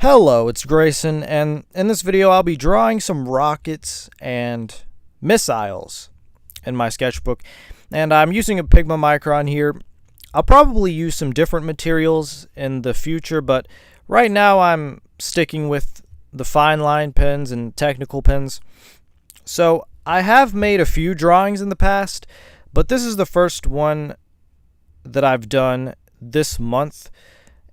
Hello, it's Grayson, and in this video I'll be drawing some rockets and missiles in my sketchbook. And I'm using a Pigma Micron here. I'll probably use some different materials in the future, but right now I'm sticking with the fine line pens and technical pens. So I have made a few drawings in the past, but this is the first one that I've done this month,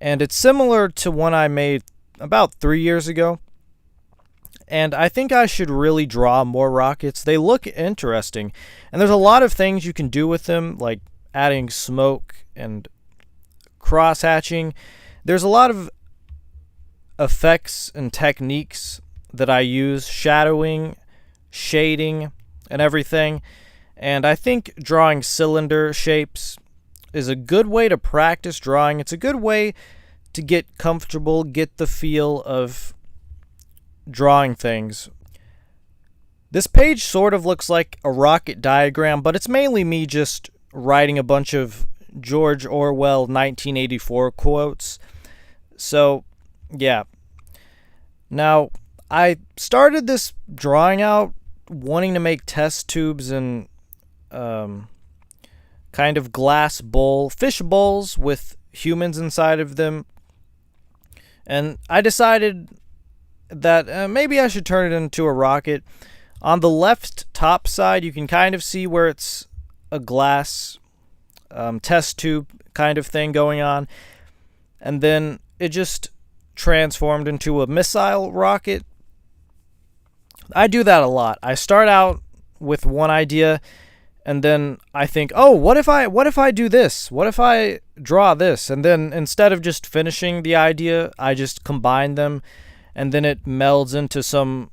and it's similar to one I made about 3 years ago. And I think I should really draw more rockets. They look interesting, and there's a lot of things you can do with them, like adding smoke and crosshatching. There's a lot of effects and techniques that I use, shadowing, shading, and everything. And I think drawing cylinder shapes is a good way to practice drawing. It's a good way to get comfortable, get the feel of drawing things. This page sort of looks like a rocket diagram, but it's mainly me just writing a bunch of George Orwell 1984 quotes. So, yeah. Now, I started this drawing out wanting to make test tubes and kind of glass bowl, fish bowls with humans inside of them. And I decided that maybe I should turn it into a rocket. On the left top side, you can kind of see where it's a glass test tube kind of thing going on. And then it just transformed into a missile rocket. I do that a lot. I start out with one idea, and then I think, oh, what if I do this? What if I draw this? And then instead of just finishing the idea, I just combine them, and then it melds into some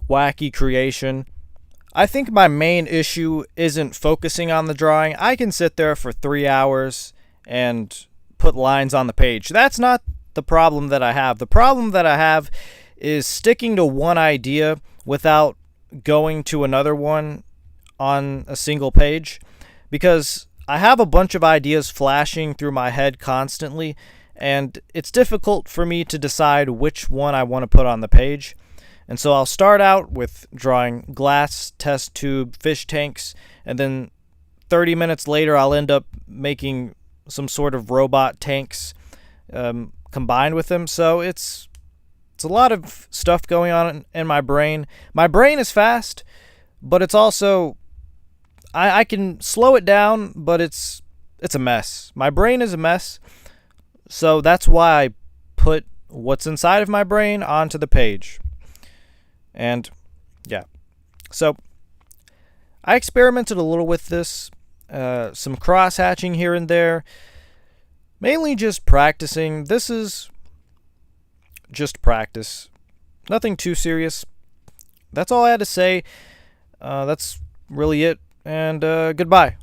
wacky creation. I think my main issue isn't focusing on the drawing. I can sit there for 3 hours and put lines on the page. That's not the problem that I have. The problem that I have is sticking to one idea without going to another one on a single page, because I have a bunch of ideas flashing through my head constantly, and it's difficult for me to decide which one I want to put on the page. And so I'll start out with drawing glass test tube fish tanks, and then 30 minutes later I'll end up making some sort of robot tanks combined with them. So it's a lot of stuff going on in my brain. My brain is fast, but it's also I can slow it down, but it's a mess. My brain is a mess, so that's why I put what's inside of my brain onto the page. And yeah, so I experimented a little with this, some cross-hatching here and there, mainly just practicing. This is just practice, nothing too serious. That's all I had to say. That's really it. And goodbye.